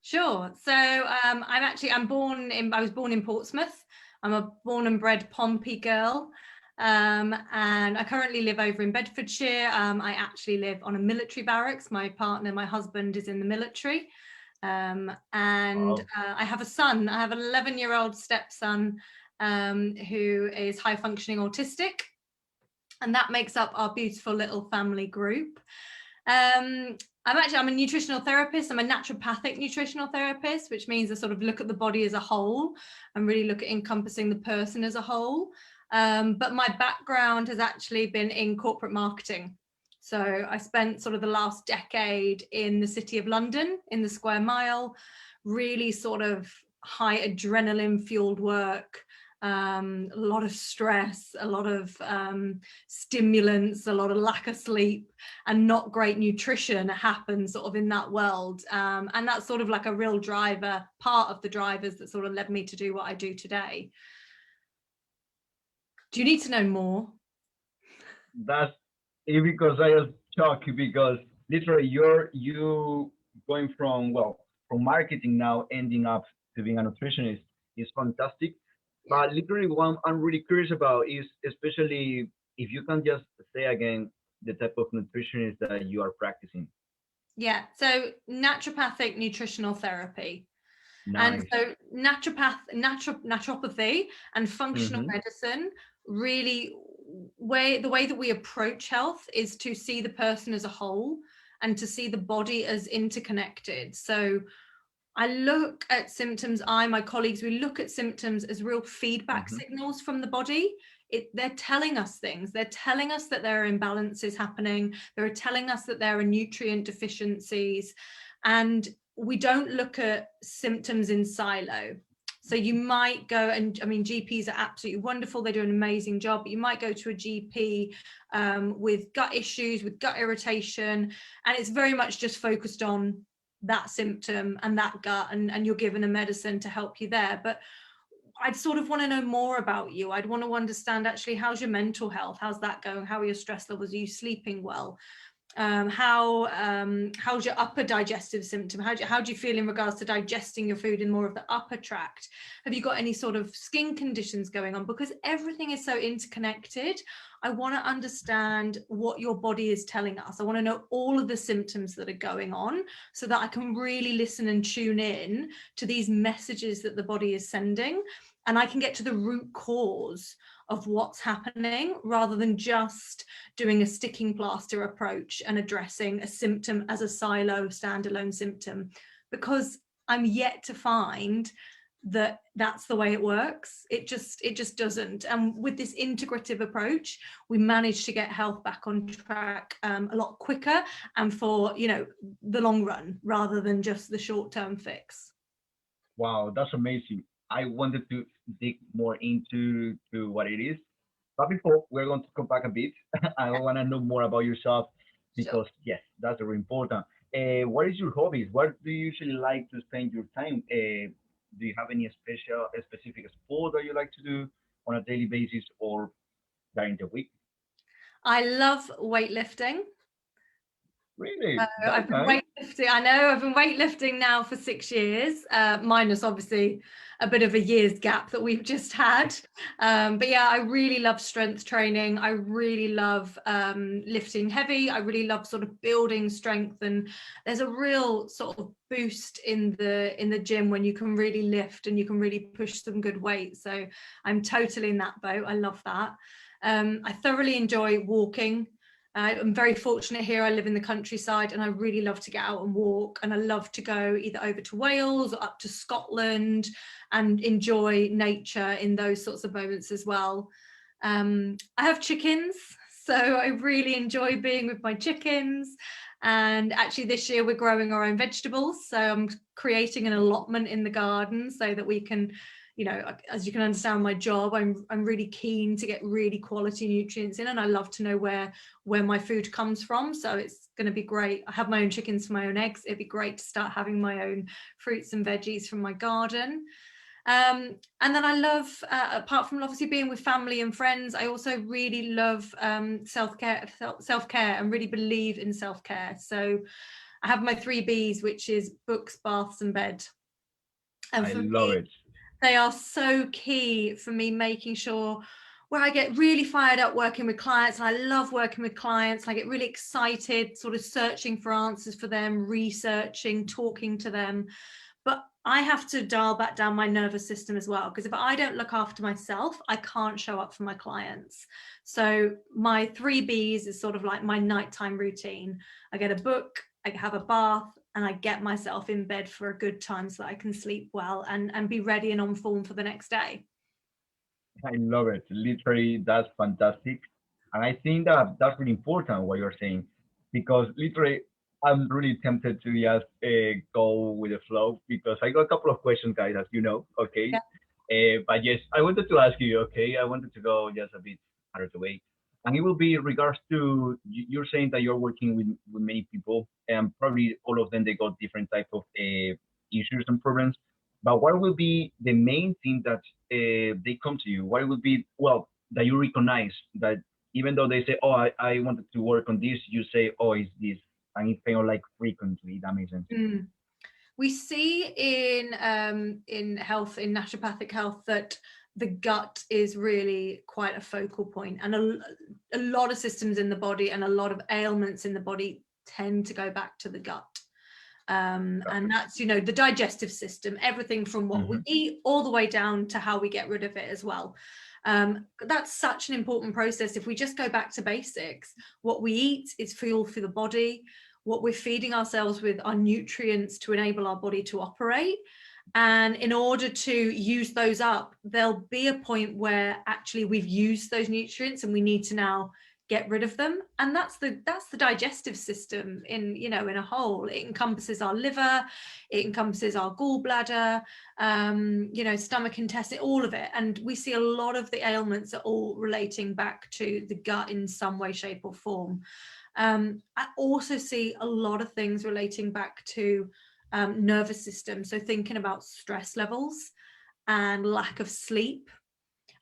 Sure. So I was born in Portsmouth. I'm a born and bred Pompey girl. And I currently live over in Bedfordshire. I actually live on a military barracks. My partner, my husband, is in the military. And Wow. I have a son. I have an 11-year-old stepson who is high functioning autistic. And that makes up our beautiful little family group. Um, I'm a nutritional therapist. I'm a naturopathic nutritional therapist, which means I sort of look at the body as a whole and really look at encompassing the person as a whole. But my background has actually been in corporate marketing. So I spent sort of the last decade in the City of London, in the Square Mile, really sort of high adrenaline fueled work, a lot of stress, a lot of stimulants, a lot of lack of sleep, and not great nutrition happens sort of in that world. And that's sort of like a real driver, part of the drivers that sort of led me to do what I do today. Do you need to know more? That's it because I was shocked because literally you going from from marketing now ending up to being a nutritionist is fantastic. Yeah. But literally one I'm really curious about is especially if you can just say again the type of nutritionist that you are practicing. Yeah. So naturopathic nutritional therapy. And Nice. so naturopathy and functional Mm-hmm. medicine really the way that we approach health is to see the person as a whole and to see the body as interconnected. So I look at symptoms, my colleagues, we look at symptoms as real feedback Mm-hmm. signals from the body. They're telling us things. They're telling us that there are imbalances happening. They're telling us that there are nutrient deficiencies. And we don't look at symptoms in silo. So you might go, and I mean, GPs are absolutely wonderful. They do an amazing job, but you might go to a GP with gut issues, with gut irritation, and it's very much just focused on that symptom and that gut, and you're given a medicine to help you there. But I'd sort of want to know more about you. I'd want to understand actually, how's your mental health? How's that going? How are your stress levels? Are you sleeping well? How's your upper digestive symptom? How do you feel in regards to digesting your food in more of the upper tract? Have you got any sort of skin conditions going on? Because everything is so interconnected. I want to understand what your body is telling us. I want to know all of the symptoms that are going on so that I can really listen and tune in to these messages that the body is sending, and I can get to the root cause of what's happening rather than just doing a sticking plaster approach and addressing a symptom as a silo standalone symptom, because I'm yet to find that that's the way it works. It just doesn't. And with this integrative approach, we manage to get health back on track a lot quicker and for the long run rather than just the short-term fix. Wow, that's amazing. I wanted to dig more into to what it is. But before we're going to come back a bit, I want to know more about yourself Sure. because yes, that's very important. What is your hobbies? What do you usually like to spend your time? Do you have any specific sport that you like to do on a daily basis or during the week? I love weightlifting. Really, that's I've been nice. weightlifting. I know I've been weightlifting now for 6 years, minus obviously a bit of a year's gap that we've just had. But yeah, I really love strength training. I really love lifting heavy. I really love sort of building strength, and there's a real sort of boost in the gym when you can really lift and you can really push some good weight. So I'm totally in that boat. I love that. I thoroughly enjoy walking. I'm very fortunate here. I live in the countryside and I really love to get out and walk, and I love to go either over to Wales or up to Scotland and enjoy nature in those sorts of moments as well. I have chickens, so I really enjoy being with my chickens. And actually this year we're growing our own vegetables, so I'm creating an allotment in the garden so that we can, as you can understand my job, I'm really keen to get really quality nutrients in, and I love to know where my food comes from. So it's going to be great. I have my own chickens for my own eggs. It'd be great to start having my own fruits and veggies from my garden. And then I love, apart from obviously being with family and friends, I also really love self-care and really believe in self-care. So I have my 3 Bs, which is books, baths, and bed. And I for love me, it. they are so key for me, making sure where I get really fired up working with clients, and I love working with clients. I get really excited, sort of searching for answers for them, researching, talking to them. But I have to dial back down my nervous system as well, because if I don't look after myself, I can't show up for my clients. So my 3 Bs is sort of like my nighttime routine. I get a book, I have a bath, and I get myself in bed for a good time so that I can sleep well and be ready and on form for the next day. I love it. Literally, that's fantastic. And I think that that's really important what you're saying, because literally, I'm really tempted to just go with the flow because I got a couple of questions, guys, as you know. Okay. Yeah. But yes, I wanted to ask you, okay, I wanted to go just a bit out of the way. And it will be in regards to you're saying that you're working with many people, and probably all of them, they got different type of issues and problems. But what will be the main thing that they come to you? What would be, well, that you recognize that even though they say, oh, I wanted to work on this, you say, oh, it's this. And it's kind of like frequently, that makes sense. Mm. We see in health, in naturopathic health, that the gut is really quite a focal point, and a lot of systems in the body and a lot of ailments in the body tend to go back to the gut. And that's, you know, the digestive system, everything from what we Mm-hmm. eat all the way down to how we get rid of it as well. That's such an important process. If we just go back to basics, what we eat is fuel for the body. What we're feeding ourselves with are nutrients to enable our body to operate. And in order to use those up, there'll be a point where actually we've used those nutrients and we need to now get rid of them. And that's the digestive system in, you know, in a whole. It encompasses our liver, it encompasses our gallbladder, you know, stomach, intestine, all of it. And we see a lot of the ailments are all relating back to the gut in some way, shape, or form. I also see a lot of things relating back to nervous system. So thinking about stress levels and lack of sleep,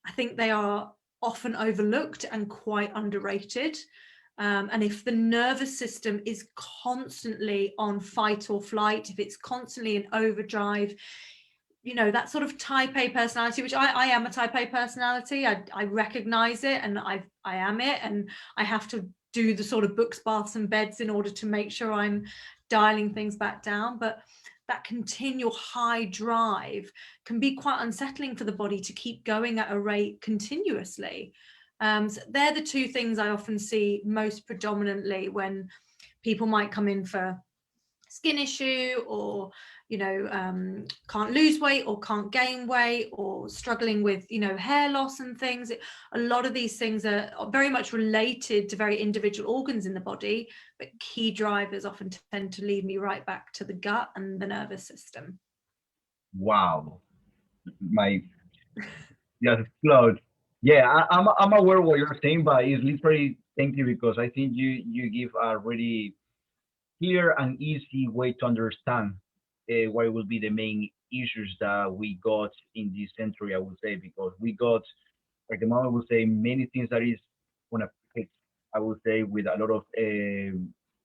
I think they are often overlooked and quite underrated. And if the nervous system is constantly on fight or flight, if it's constantly in overdrive, you know, that sort of type A personality, which I am a type A personality, I recognize it, and I am it, and I have to do the sort of books, baths, and beds in order to make sure I'm dialing things back down. But that continual high drive can be quite unsettling for the body to keep going at a rate continuously. So they're the 2 things I often see most predominantly when people might come in for skin issue, or, you know, can't lose weight or can't gain weight, or struggling with, you know, hair loss and things. A lot of these things are very much related to very individual organs in the body, but key drivers often tend to lead me right back to the gut and the nervous system. Wow. My, just explode. Yeah, I'm aware of what you're saying, but it's literally, thank you, because I think you give a really clear and easy way to understand what will be the main issues that we got in this century, I would say, because we got, like the mom would say, many things that is on a plate, I would say, with a lot of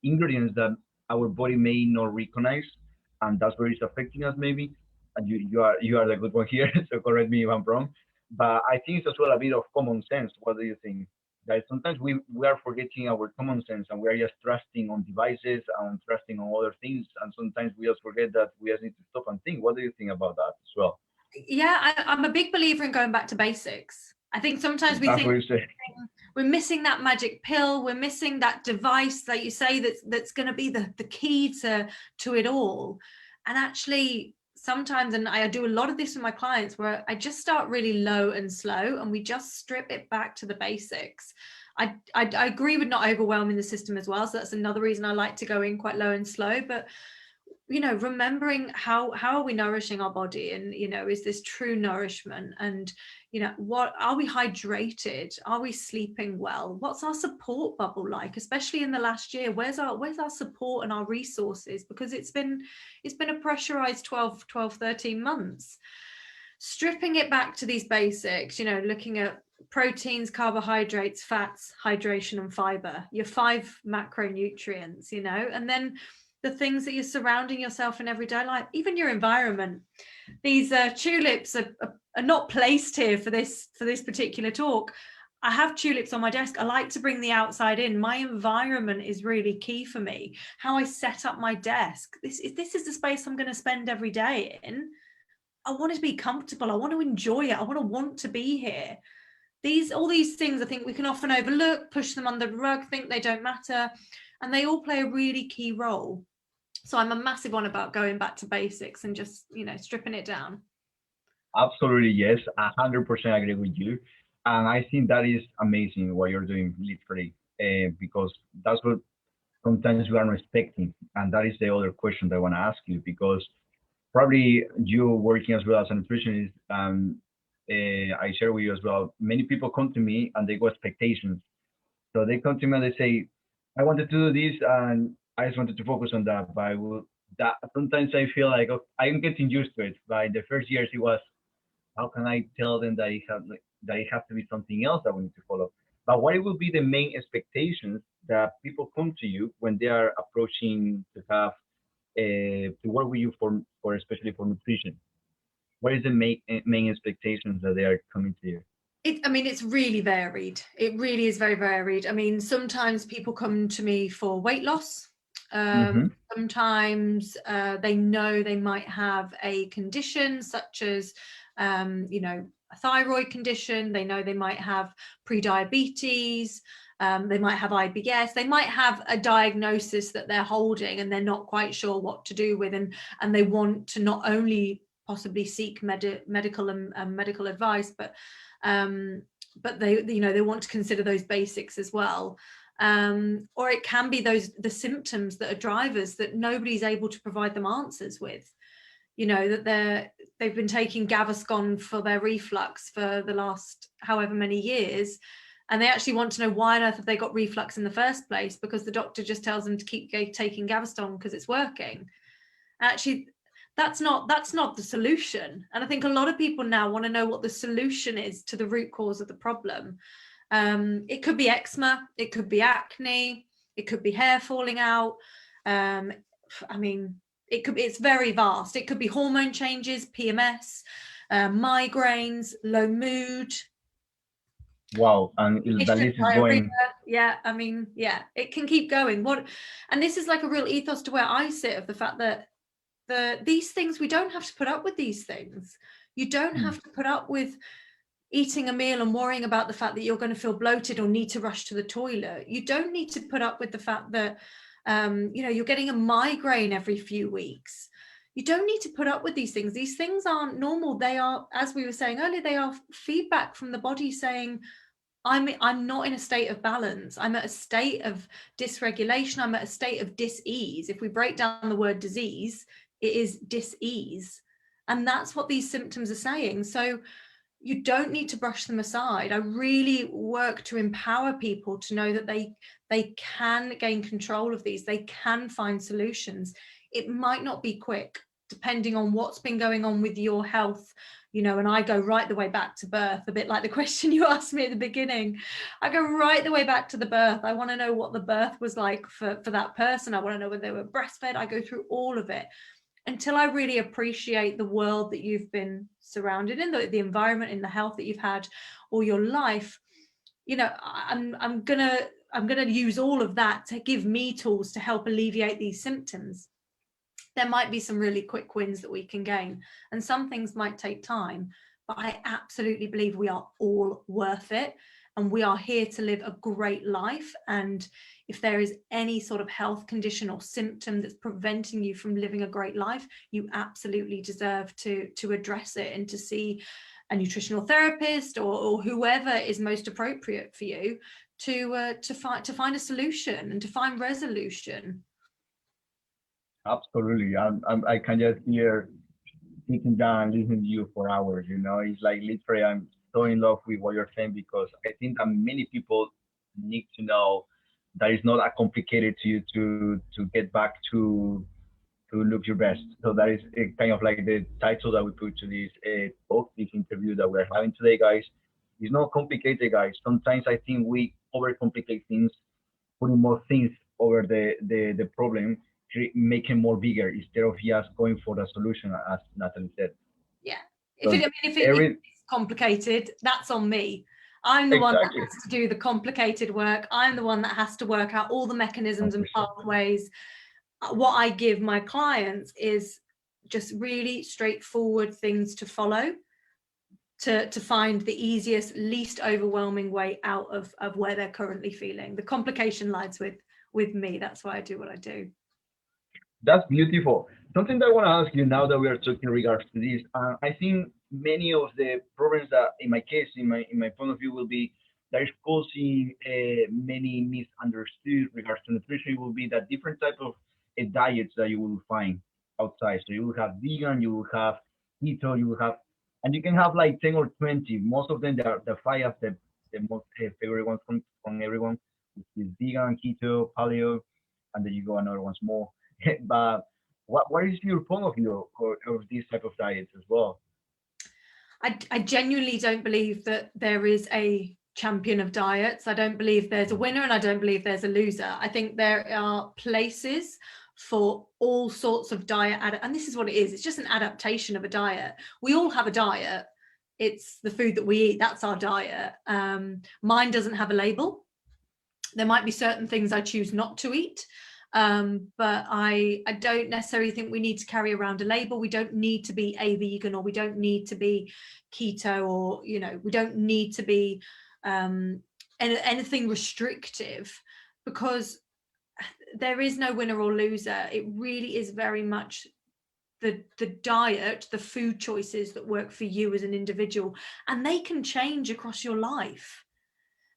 ingredients that our body may not recognize, and that's where it's affecting us maybe. And you are the good one here, so correct me if I'm wrong. But I think it's as well a bit of common sense. What do you think? That sometimes we are forgetting our common sense, and we are just trusting on devices and trusting on other things, and sometimes we just forget that we just need to stop and think. What do you think about that as well? Yeah, I'm a big believer in going back to basics. I think sometimes we That's think what you say. we're missing that magic pill, we're missing that device, like you say, that's going to be the key to it all. And actually sometimes, and I do a lot of this with my clients, where I just start really low and slow, and we just strip it back to the basics. I agree with not overwhelming the system as well, so that's another reason I like to go in quite low and slow. But, you know, remembering how are we nourishing our body, and, you know, is this true nourishment, and, you know, what are we hydrated, are we sleeping well, what's our support bubble like, especially in the last year, where's our support and our resources, because it's been a pressurized 12 13 months. Stripping it back to these basics, you know, looking at proteins, carbohydrates, fats, hydration, and fiber, your 5 macronutrients, you know, and then the things that you're surrounding yourself in everyday life, even your environment. These tulips are not placed here for this particular talk. I have tulips on my desk. I like to bring the outside in. My environment is really key for me. How I set up my desk. This is the space I'm going to spend every day in. I want to be comfortable. I want to enjoy it. I want to be here. All these things I think we can often overlook, push them under the rug, think they don't matter, and they all play a really key role. So I'm a massive one about going back to basics and just, stripping it down. Absolutely, yes. 100% agree with you. And I think that is amazing what you're doing, literally, because that's what sometimes we are not expecting. And that is the other question that I want to ask you, because probably you working as well as a nutritionist, I share with you as well, many people come to me and they go expectations. So they come to me and they say, I wanted to do this and I just wanted to focus on that. But that sometimes I feel like, oh, I'm getting used to it. But in the first years, it was, how can I tell them that it has to be something else that we need to follow? But what will be the main expectations that people come to you when they are approaching to have to work with you for especially for nutrition? What is the main expectations that they are coming to you? It's really varied. It really is very varied. I mean, sometimes people come to me for weight loss. Mm-hmm. Sometimes they know they might have a condition such as, a thyroid condition. They know they might have pre-diabetes. They might have IBS. They might have a diagnosis that they're holding and they're not quite sure what to do with, and they want to not only possibly seek medical and medical advice, but they want to consider those basics as well. Or it can be the symptoms that are drivers that nobody's able to provide them answers with. That they've been taking Gaviscon for their reflux for the last however many years, and they actually want to know why on earth have they got reflux in the first place, because the doctor just tells them to keep taking Gaviscon because it's working. Actually, that's not the solution. And I think a lot of people now want to know what the solution is to the root cause of the problem. It could be eczema, it could be acne, it could be hair falling out. It's very vast. It could be hormone changes, PMS, migraines, low mood. Wow, and the list is going. Yeah, it can keep going. And this is like a real ethos to where I sit, of the fact that these things, we don't have to put up with these things. You don't have to put up with eating a meal and worrying about the fact that you're going to feel bloated or need to rush to the toilet. You don't need to put up with the fact that you're getting a migraine every few weeks. You don't need to put up with these things. These things aren't normal. They are, as we were saying earlier, they are feedback from the body saying, I'm not in a state of balance. I'm at a state of dysregulation. I'm at a state of dis-ease. If we break down the word disease, it is dis-ease. And that's what these symptoms are saying. So you don't need to brush them aside. I really work to empower people to know that they can gain control of these. They can find solutions. It might not be quick, depending on what's been going on with your health, and I go right the way back to birth, a bit like the question you asked me at the beginning. I go right the way back to the birth. I want to know what the birth was like for that person. I want to know whether they were breastfed. I go through all of it until I really appreciate the world that you've been surrounded in, the environment, in the health that you've had all your life. I'm gonna use all of that to give me tools to help alleviate these symptoms. There might be some really quick wins that we can gain, and some things might take time, but I absolutely believe we are all worth it, and we are here to live a great life. And if there is any sort of health condition or symptom that's preventing you from living a great life, you absolutely deserve to address it and to see a nutritional therapist or whoever is most appropriate for you to find a solution and to find resolution. Absolutely, I can just hear sitting down and listening to you for hours. It's like literally I'm so in love with what you're saying, because I think that many people need to know that it's not that complicated to you to get back to look your best. So that is kind of like the title that we put to this talk, this interview that we're having today, guys. It's not complicated, guys. Sometimes I think we overcomplicate things, putting more things over the problem. make him more bigger instead of just going for the solution, as Natalie said. Yeah. So If every it's complicated, that's on me. I'm the one that exactly has to do the complicated work. I'm the one that has to work out all the mechanisms and 100%. pathways. What I give my clients is just really straightforward things to follow to find the easiest, least overwhelming way out of where they're currently feeling. The complication lies with me. That's why I do what I do. That's beautiful. Something that I want to ask you now that we are talking in regards to this, I think many of the problems that, in my case, in my point of view, will be that is causing many misunderstood regards to nutrition. Will be that different type of diets that you will find outside. So you will have vegan, you will have keto, you will have, and you can have like 10 or 20. Most of them, the five of the most favorite ones from everyone, which is vegan, keto, paleo, and then you go another ones more. But what is your point of view of these type of diets as well? I genuinely don't believe that there is a champion of diets. I don't believe there's a winner and I don't believe there's a loser. I think there are places for all sorts of diet, and this is what it is. It's just an adaptation of a diet. We all have a diet. It's the food that we eat. That's our diet. Mine doesn't have a label. There might be certain things I choose not to eat. But I don't necessarily think we need to carry around a label. We don't need to be a vegan, or we don't need to be keto, or we don't need to be anything restrictive, because there is no winner or loser. It really is very much the diet, the food choices that work for you as an individual, and they can change across your life.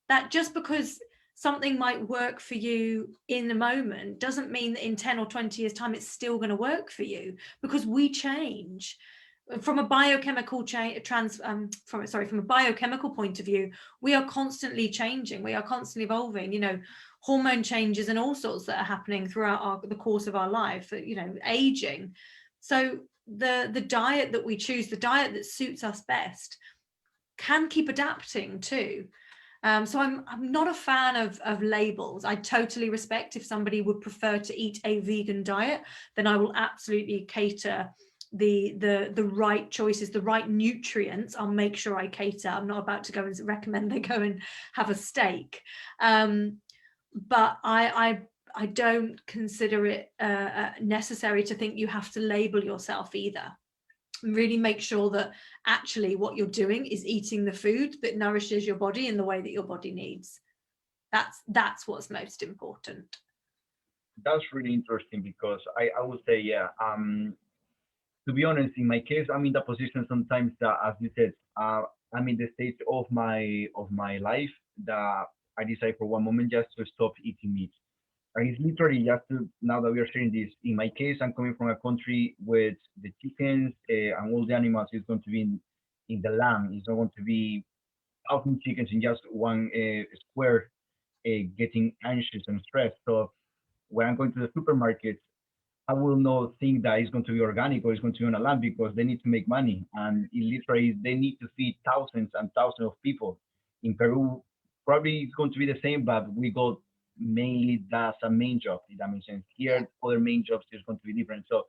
That just because something might work for you in the moment doesn't mean that in 10 or 20 years time it's still going to work for you, because we change from a biochemical from a biochemical point of view. We are constantly changing, we are constantly evolving, hormone changes and all sorts that are happening throughout the course of our life, aging. So the diet that we choose, the diet that suits us best, can keep adapting too. So I'm not a fan of labels. I totally respect if somebody would prefer to eat a vegan diet, then I will absolutely cater the right choices, the right nutrients. I'll make sure I cater. I'm not about to go and recommend they go and have a steak. But I don't consider it necessary to think you have to label yourself either. Really make sure that actually what you're doing is eating the food that nourishes your body in the way that your body needs. That's what's most important. That's really interesting because I would say, yeah, to be honest, in my case, I'm in the position sometimes that, as you said, I'm in the stage of my life that I decide for one moment just to stop eating meat. And it's literally just to, now that we are sharing this, in my case, I'm coming from a country with the chickens and all the animals is going to be in the land. It's not going to be 1,000 chickens in just one square getting anxious and stressed. So when I'm going to the supermarket, I will not think that it's going to be organic or it's going to be on a land, because they need to make money. And it literally, they need to feed thousands and thousands of people. In Peru, probably it's going to be the same, but we got mainly that's a main job, if that makes sense. Here, other main jobs is going to be different. So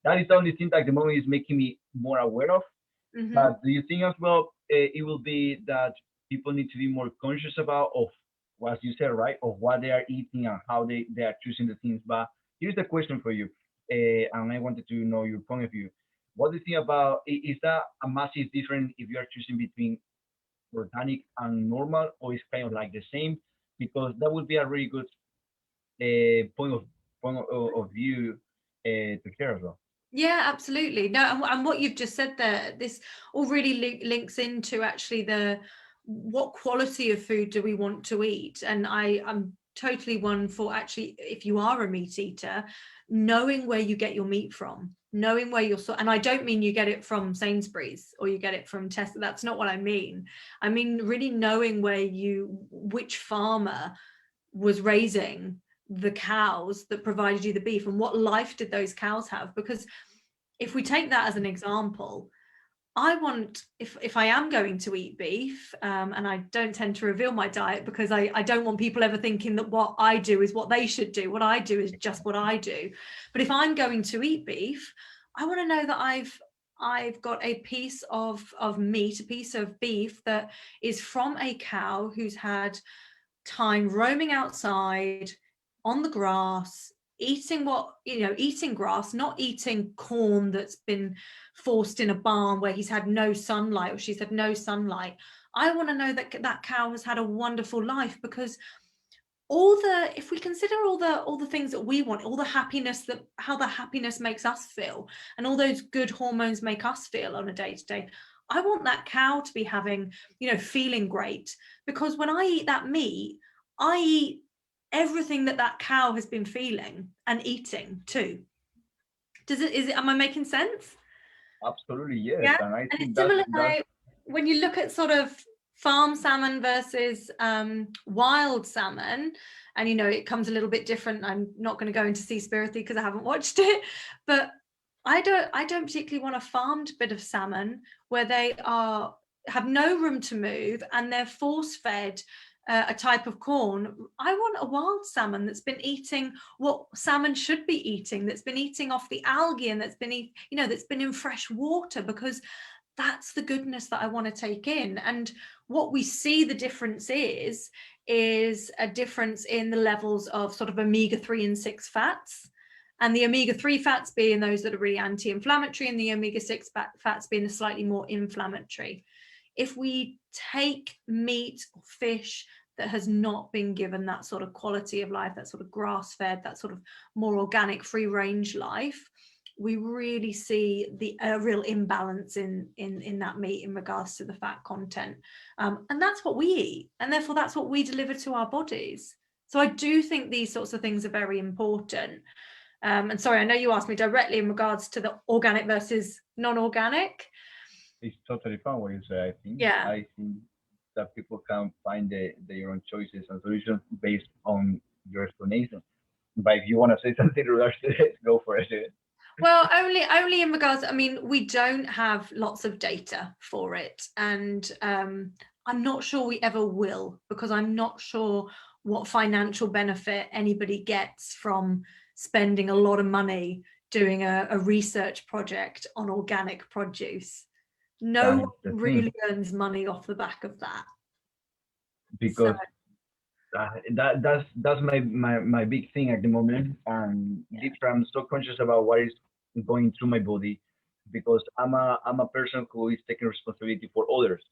that is the only thing that at the moment is making me more aware of. Mm-hmm. But do you think as well, it will be that people need to be more conscious about of what you said, right? Of what they are eating and how they are choosing the things. But here's the question for you, and I wanted to know your point of view. What do you think about, is that a massive difference if you are choosing between organic and normal, or is kind of like the same? Because that would be a really good point of view to share as well. Yeah, absolutely. No, and what you've just said there, this all really links into actually what quality of food do we want to eat? And I'm totally one for, actually, if you are a meat eater, knowing where you get your meat from, knowing where you're and I don't mean you get it from Sainsbury's or you get it from Tesco. That's not what I mean. I mean really knowing which farmer was raising the cows that provided you the beef, and what life did those cows have. Because if we take that as an example, I want, if I am going to eat beef, and I don't tend to reveal my diet because I don't want people ever thinking that what I do is what they should do. What I do is just what I do. But if I'm going to eat beef, I want to know that I've got a piece of meat, a piece of beef that is from a cow who's had time roaming outside on the grass, eating eating grass, not eating corn that's been forced in a barn where he's had no sunlight or she's had no sunlight. I want to know that that cow has had a wonderful life, because if we consider all the things that we want, all the happiness, that how the happiness makes us feel, and all those good hormones make us feel on a day-to-day, I want that cow to be having, feeling great. Because when I eat that meat, I eat everything that that cow has been feeling and eating too. Am I making sense? Absolutely, yes. Yeah. And I And think it's similar, that's when you look at sort of farm salmon versus wild salmon, and it comes a little bit different. I'm not going to go into Seaspiracy because I haven't watched it, but I don't particularly want a farmed bit of salmon where they have no room to move and they're force fed a type of corn. I want a wild salmon that's been eating what salmon should be eating, that's been eating off the algae, and that's been that's been in fresh water, because that's the goodness that I want to take in. And what we see the difference is a difference in the levels of sort of omega-3 and 6 fats. And the omega-3 fats being those that are really anti-inflammatory, and the omega-6 fats being the slightly more inflammatory. If we take meat or fish that has not been given that sort of quality of life, that sort of grass-fed, that sort of more organic, free-range life, we really see a real imbalance in that meat in regards to the fat content. And that's what we eat, and therefore that's what we deliver to our bodies. So I do think these sorts of things are very important. And sorry, I know you asked me directly in regards to the organic versus non-organic. it's totally fine what you say. Yeah. I think that people can find their own choices and solutions based on your explanation. But if you want to say something in regards to it, go for it. Well, only in regards, I mean, we don't have lots of data for it, and I'm not sure we ever will, because I'm not sure what financial benefit anybody gets from spending a lot of money doing a research project on organic produce. No That one is the thing, really earns money off the back of that. So because that's my big thing at the moment. And yeah. deep I'm so conscious about what is going through my body, because I'm a person who is taking responsibility for others.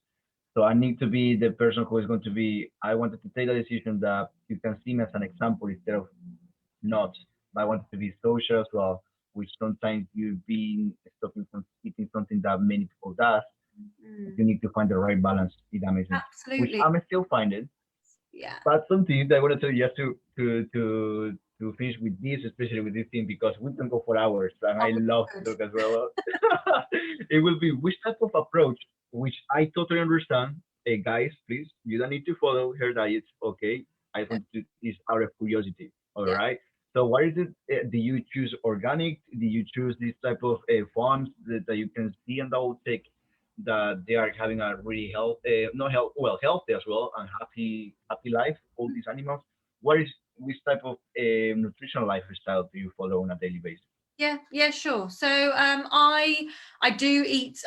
So I need to be the person who is going to be. I wanted to take the decision that you can see me as an example instead of not. But I wanted to be social as well, which sometimes you being stopping from eating something that many people does. Mm, You need to find the right balance. If that makes sense. Which absolutely. I'm still finding. Yeah. But something that I want to tell you just to finish with this, especially with this thing, because we can go for hours, and I Oh, love good. to talk as well. It will be which type of approach, which I totally understand. Hey guys, please, you don't need to follow her diets. Okay, I just Yeah. want to this out of curiosity. All Yeah. right. So what is it? Do you choose organic? Do you choose this type of farms that you can see and double check that they are having a really not health, well, healthy as well, and happy life, all these animals? What is which type of nutritional lifestyle do you follow on a daily basis? Yeah, sure. So I do eat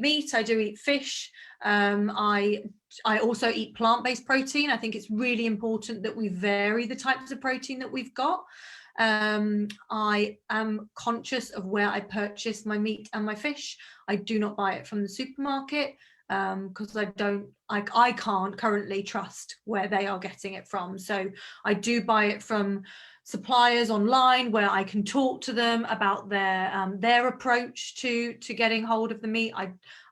meat, I do eat fish. I also eat plant-based protein. I think it's really important that we vary the types of protein that we've got. I am conscious of where I purchase my meat and my fish. I do not buy it from the supermarket, because I can't currently trust where they are getting it from. So I do buy it from suppliers online where I can talk to them about their approach to getting hold of the meat.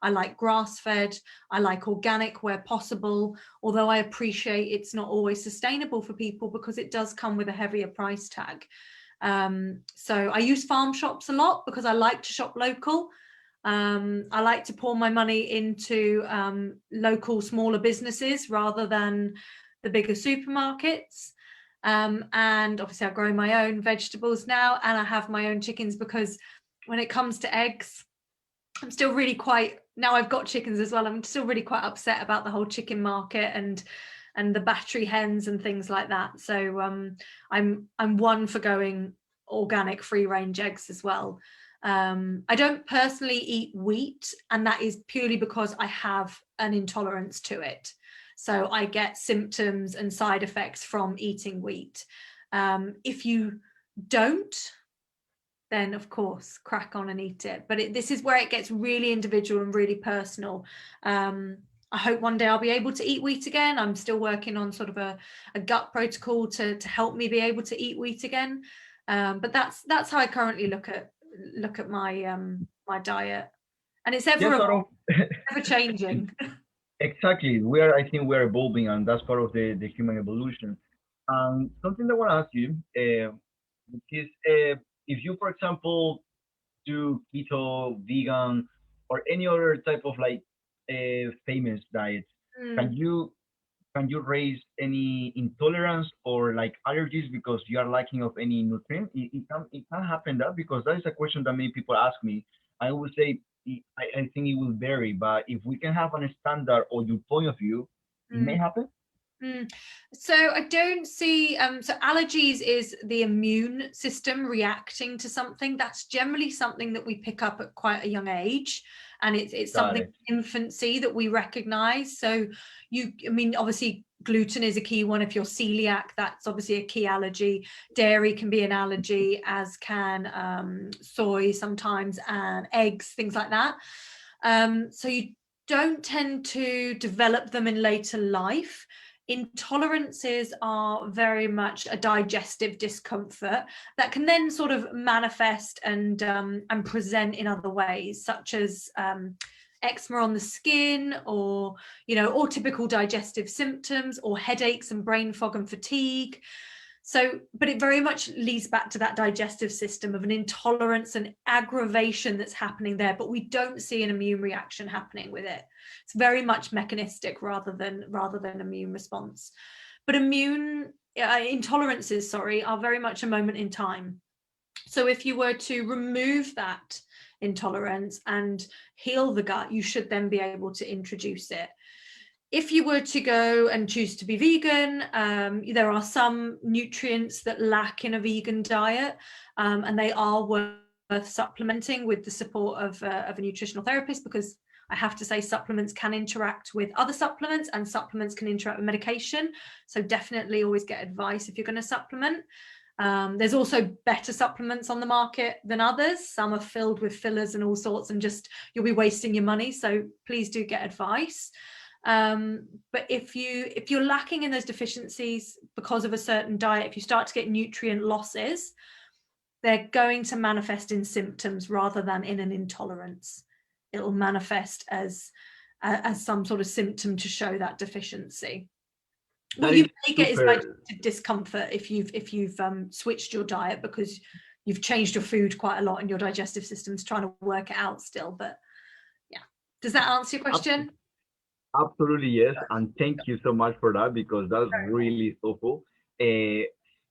I like grass-fed. I like organic where possible, although I appreciate it's not always sustainable for people because it does come with a heavier price tag. So I use farm shops a lot because I like to shop local. I like to pour my money into local smaller businesses rather than the bigger supermarkets. And obviously I grow my own vegetables now, and I have my own chickens, because when it comes to eggs, I'm still really quite now I've got chickens as well, I'm still really quite upset about the whole chicken market and the battery hens and things like that. So I'm one for going organic free range eggs as well. I don't personally eat wheat, and that is purely because I have an intolerance to it. So I get symptoms and side effects from eating wheat. If you don't, then of course crack on and eat it. But this is where it gets really individual and really personal. I hope one day I'll be able to eat wheat again. I'm still working on sort of a gut protocol to help me be able to eat wheat again. But that's how I currently look at my my diet, and it's Yeah, sort of. ever changing. Exactly. I think we're evolving, and that's part of the human evolution. Something that I want to ask you, which is, if you, for example, do keto, vegan, or any other type of like famous diet, can Mm. you raise any intolerance or like allergies because you are lacking of any nutrient? It can happen that, because that is a question that many people ask me. I would say I think it will vary, but if we can have a standard or your point of view, it may Mm. happen. Mm. So I don't see, so allergies is the immune system reacting to something. That's generally something that we pick up at quite a young age. And it's Got something it. in infancy that we recognize. So I mean, obviously gluten is a key one. If you're celiac, that's obviously a key allergy. Dairy can be an allergy, as can soy sometimes, and eggs, things like that. So you don't tend to develop them in later life. Intolerances are very much a digestive discomfort that can then sort of manifest and present in other ways, such as eczema on the skin, or typical digestive symptoms, or headaches and brain fog and fatigue. So, but it very much leads back to that digestive system of an intolerance and aggravation that's happening there, but we don't see an immune reaction happening with it. It's very much mechanistic rather than immune response. But intolerances, are very much a moment in time. So if you were to remove that intolerance and heal the gut, you should then be able to introduce it. If you were to go and choose to be vegan, there are some nutrients that lack in a vegan diet, and they are worth supplementing with the support of a nutritional therapist, because I have to say supplements can interact with other supplements, and supplements can interact with medication. So definitely always get advice if you're going to supplement. There's also better supplements on the market than others. Some are filled with fillers and all sorts, and just you'll be wasting your money. So please do get advice. But if you're lacking in those deficiencies because of a certain diet, if you start to get nutrient losses, they're going to manifest in symptoms rather than in an intolerance. It'll manifest as some sort of symptom to show that deficiency. What That you is may get is super. digestive discomfort if you've switched your diet, because you've changed your food quite a lot and your digestive system's trying to work it out still. But yeah, does that answer your question? Absolutely, yes. And thank you so much for that, because that's really thoughtful. Uh,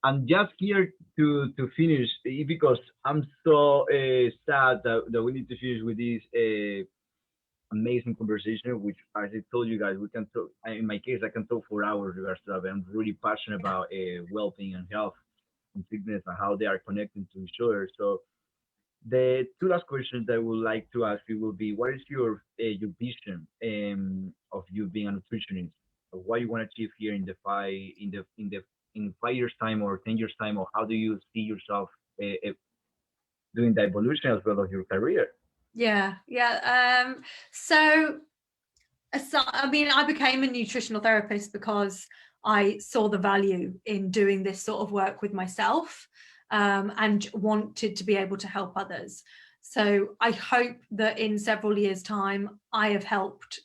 I'm just here to finish, because I'm so sad that we need to finish with this amazing conversation, which, as I told you guys, we can talk. In my case, I can talk for hours regards to that. But I'm really passionate about well-being and health and fitness and how they are connected to each other. So the two last questions that I would like to ask you will be: what is your vision of you being a nutritionist? Of what you want to achieve here in 5 years time or 10 years time, or how do you see yourself doing the evolution as well of your career? Yeah. So I mean, I became a nutritional therapist because I saw the value in doing this sort of work with myself, and wanted to be able to help others. So I hope that in several years' time, I have helped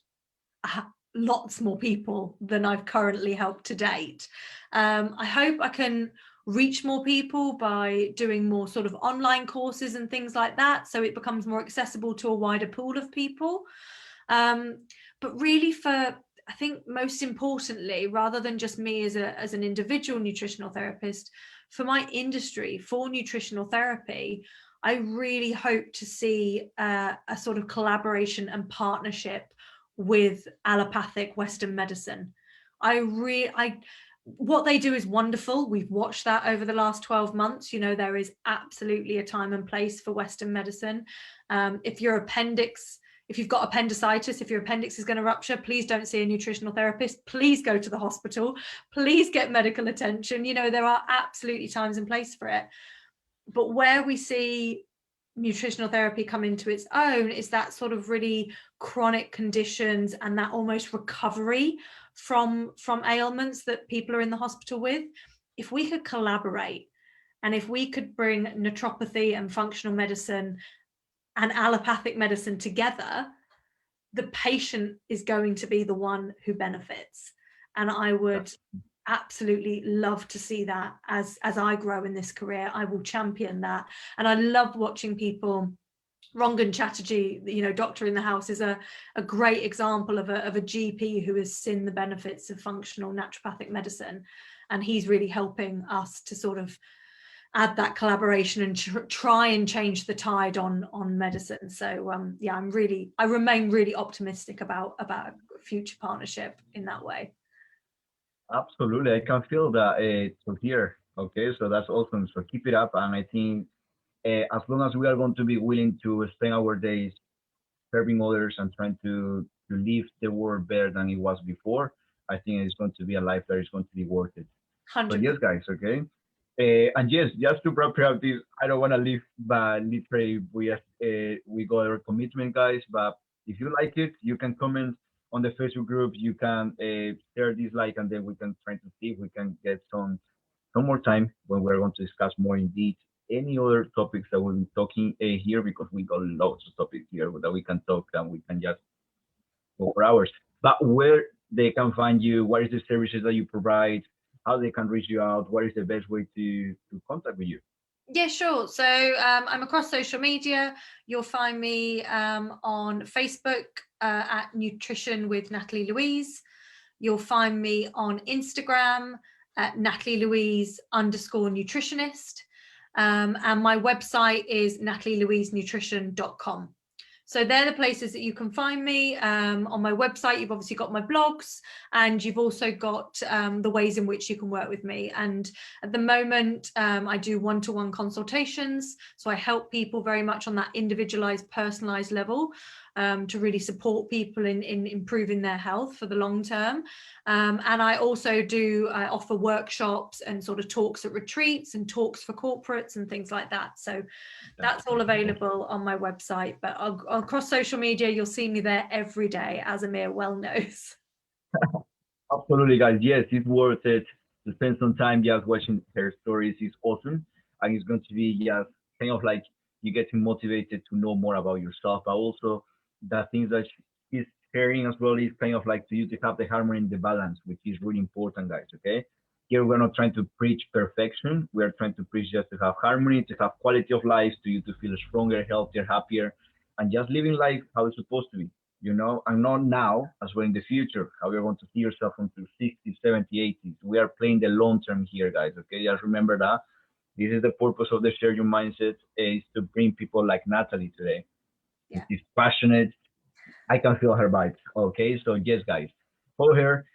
lots more people than I've currently helped to date. I hope I can reach more people by doing more sort of online courses and things like that, so it becomes more accessible to a wider pool of people. But really, I think most importantly, rather than just me as an individual nutritional therapist, for my industry, for nutritional therapy, I really hope to see a sort of collaboration and partnership with allopathic Western medicine. What they do is wonderful. We've watched that over the last 12 months. You know, there is absolutely a time and place for Western medicine. If you've got appendicitis, if your appendix is going to rupture, please don't see a nutritional therapist. Please go to the hospital. Please get medical attention. You know, there are absolutely times and place for it. But where we see nutritional therapy come into its own is that sort of really chronic conditions and that almost recovery from ailments that people are in the hospital with. If we could collaborate, and if we could bring naturopathy and functional medicine and allopathic medicine together, the patient is going to be the one who benefits. And I would absolutely love to see that as I grow in this career. I will champion that. And I love watching people. Rangan Chatterjee, you know, doctor in the house, is a great example of a GP who has seen the benefits of functional naturopathic medicine. And he's really helping us to sort of add that collaboration and try and change the tide on medicine. So yeah, I remain really optimistic about a future partnership in that way. Absolutely, I can feel that to here. Okay, so that's awesome. So keep it up, and I think as long as we are going to be willing to spend our days serving others and trying to leave the world better than it was before, I think it's going to be a life that is going to be worth it. So 100%. yes, guys, okay. And yes, just to wrap up this, I don't want to leave, but literally we got our commitment, guys. But if you like it, you can comment on the Facebook group. You can share this like, and then we can try to see if we can get some more time when we're going to discuss more in detail any other topics that we'll be talking here, because we got lots of topics here that we can talk and we can just go for hours. But where they can find you, what is the services that you provide, how they can reach you out, what is the best way to contact with you? Yeah, sure. So I'm across social media. You'll find me on Facebook at Nutrition with Natalie Louise. You'll find me on Instagram at Natalie Louise _nutritionist. And my website is natalielouisenutrition.com. So they're the places that you can find me. On my website, you've obviously got my blogs, and you've also got the ways in which you can work with me. And at the moment, I do one-to-one consultations. So I help people very much on that individualized, personalized level to really support people in improving their health for the long term. And I also I offer workshops and sort of talks at retreats and talks for corporates and things like that. So that's all available on my website. But across social media, you'll see me there every day, as Emmir well knows. Absolutely, guys. Yes, it's worth it to spend some time just watching her stories. It's awesome. And it's going to be just kind of like you getting motivated to know more about yourself, but also the things that she's sharing as well is kind of like to you to have the harmony and the balance, which is really important, guys. Okay. Here we're not trying to preach perfection. We are trying to preach just to have harmony, to have quality of life, to you to feel stronger, healthier, happier, and just living life how it's supposed to be, you know, and not now as well in the future, how you're going to see yourself into 60s, 70s, 80s. We are playing the long term here, guys. Okay, just remember that. This is the purpose of the Share Your Mindset, is to bring people like Natalie today. Yeah. She's passionate. I can feel her vibes. Okay, so yes, guys, follow her.